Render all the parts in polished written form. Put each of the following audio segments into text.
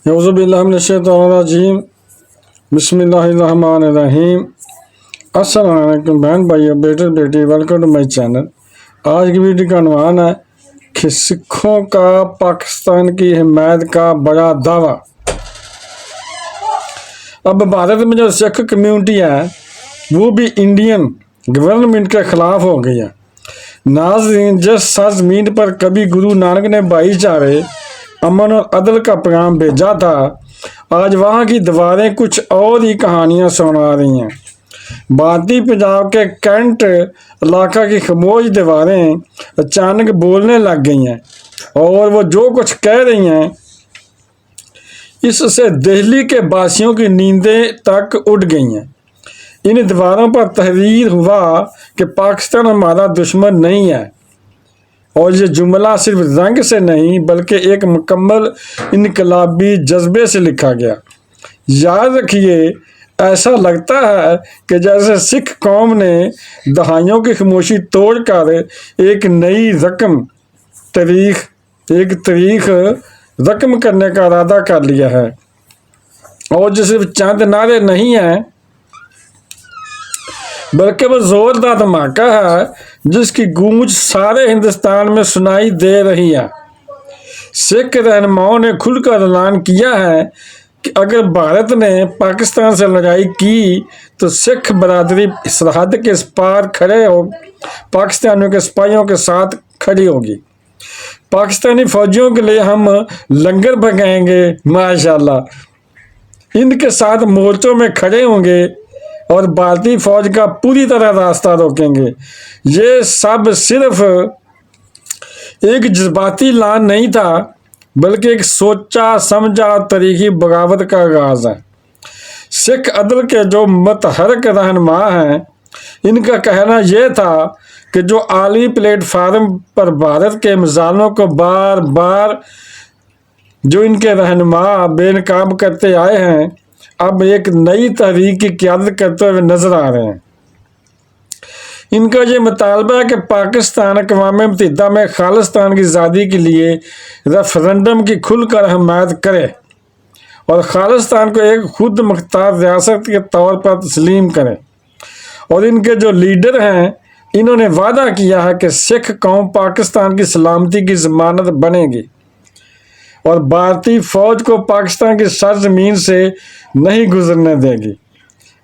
اعوذ باللہ من الشیطان الرجیم بسم اللہ الرحمن الرحیم۔ السلام علیکم بہن بھائیو، بیٹے بیٹی، ویلکم ٹو مائی چینل۔ آج کی ویڈیو کا عنوان ہے کہ سکھوں کا پاکستان کی حمایت کا بڑا دعویٰ۔ اب بھارت میں جو سکھ کمیونٹی ہے وہ بھی انڈین گورنمنٹ کے خلاف ہو گئی ہے۔ ناظرین، جس سرزمین پر کبھی گرو نانک نے بھائی چارے، امن اور عدل کا پیغام بھیجا تھا، آج وہاں کی دیواریں کچھ اور ہی کہانیاں سنا رہی ہیں۔ بھارتی پنجاب کے کینٹ علاقہ کی خاموش دیواریں اچانک بولنے لگ گئی ہیں، اور وہ جو کچھ کہہ رہی ہیں اس سے دہلی کے باسیوں کی نیندیں تک اٹھ گئی ہیں۔ ان دیواروں پر تحریر ہوا کہ پاکستان ہمارا دشمن نہیں ہے، اور یہ جملہ صرف رنگ سے نہیں بلکہ ایک مکمل انقلابی جذبے سے لکھا گیا۔ یاد رکھیے، ایسا لگتا ہے کہ جیسے سکھ قوم نے دہائیوں کی خاموشی توڑ کر ایک نئی تاریخ رقم کرنے کا ارادہ کر لیا ہے، اور جو صرف چند نعرے نہیں ہیں بلکہ وہ زوردار دھماکہ ہے جس کی گونج سارے ہندوستان میں سنائی دے رہی ہے۔ سکھ رہنماؤں نے کھل کر اعلان کیا ہے کہ اگر بھارت نے پاکستان سے لڑائی کی تو سکھ برادری سرحد کے اس پار پاکستانیوں کے سپاہیوں کے ساتھ کھڑی ہوگی۔ پاکستانی فوجیوں کے لیے ہم لنگر بھگائیں گے، ماشاءاللہ، ان کے ساتھ مورچوں میں کھڑے ہوں گے اور بھارتی فوج کا پوری طرح راستہ روکیں گے۔ یہ سب صرف ایک جذباتی اعلان نہیں تھا بلکہ ایک سوچا سمجھا تاریخی بغاوت کا آغاز ہے۔ سکھ عدل کے جو متحرک رہنما ہیں، ان کا کہنا یہ تھا کہ جو عالمی پلیٹ فارم پر بھارت کے مظالموں کو بار بار جو ان کے رہنما بے نقاب کرتے آئے ہیں، اب ایک نئی تحریک کی قیادت کرتے ہوئے نظر آ رہے ہیں۔ ان کا یہ مطالبہ ہے کہ پاکستان اقوام متحدہ میں خالصتان کی آزادی کے لیے ریفرنڈم کی کھل کر حمایت کرے اور خالصتان کو ایک خود مختار ریاست کے طور پر تسلیم کرے۔ اور ان کے جو لیڈر ہیں، انہوں نے وعدہ کیا ہے کہ سکھ قوم پاکستان کی سلامتی کی ضمانت بنے گی اور بھارتی فوج کو پاکستان کی سرزمین سے نہیں گزرنے دے گی۔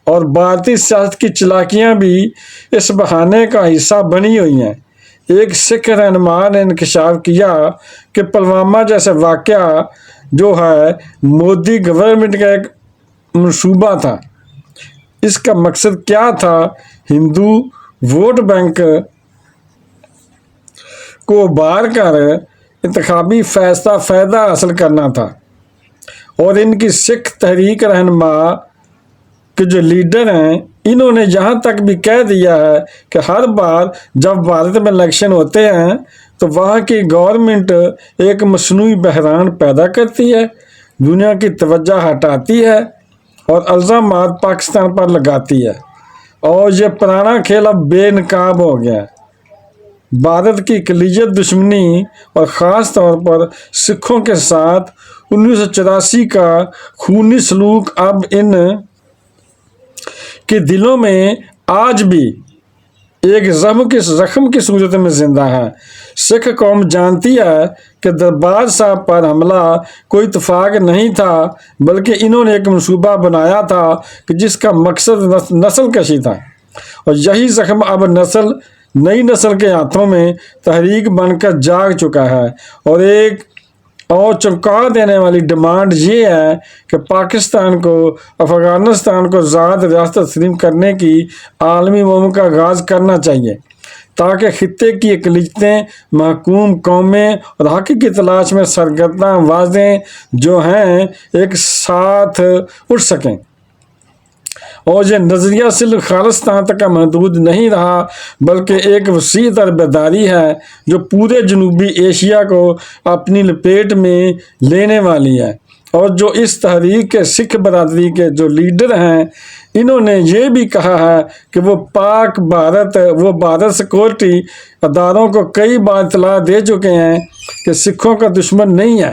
اور بھارتی سیاست کی چالاکیاں بھی اس بہانے کا حصہ بنی ہوئی ہیں۔ ایک سکھ رہنما نے انکشاف کیا کہ پلوامہ جیسا واقعہ جو ہے مودی گورنمنٹ کا ایک منصوبہ تھا۔ اس کا مقصد کیا تھا؟ ہندو ووٹ بینک کو ابھار کر انتخابی فائدہ حاصل کرنا تھا۔ اور ان کی سکھ تحریک رہنما کے جو لیڈر ہیں، انہوں نے یہاں تک بھی کہہ دیا ہے کہ ہر بار جب بھارت میں الیکشن ہوتے ہیں تو وہاں کی گورنمنٹ ایک مصنوعی بحران پیدا کرتی ہے، دنیا کی توجہ ہٹاتی ہے اور الزامات پاکستان پر لگاتی ہے، اور یہ پرانا کھیل اب بے نقاب ہو گیا ہے۔ بھارت کی اقلیت دشمنی اور خاص طور پر سکھوں کے ساتھ 1984 کا خونی سلوک اب ان کے دلوں میں آج بھی ایک زخم کی صورت میں زندہ ہے۔ سکھ قوم جانتی ہے کہ دربار صاحب پر حملہ کوئی اتفاق نہیں تھا بلکہ انہوں نے ایک منصوبہ بنایا تھا کہ جس کا مقصد نسل کشی تھا، اور یہی زخم اب نئی نسل کے ہاتھوں میں تحریک بن کر جاگ چکا ہے۔ اور ایک اور چونکا دینے والی ڈیمانڈ یہ ہے کہ پاکستان کو افغانستان کو آزاد ریاست تسلیم کرنے کی عالمی مہم کا آغاز کرنا چاہیے، تاکہ خطے کی اقلیتیں، محکوم قومیں اور حق کی تلاش میں سرگرداں آوازیں جو ہیں ایک ساتھ اٹھ سکیں۔ اور یہ نظریہ صرف خالصتان تک محدود نہیں رہا بلکہ ایک وسیع تر بیداری ہے جو پورے جنوبی ایشیا کو اپنی لپیٹ میں لینے والی ہے۔ اور جو اس تحریک کے سکھ برادری کے جو لیڈر ہیں، انہوں نے یہ بھی کہا ہے کہ وہ بھارت سیکورٹی اداروں کو کئی بار اطلاع دے چکے ہیں کہ سکھوں کا دشمن نہیں ہے۔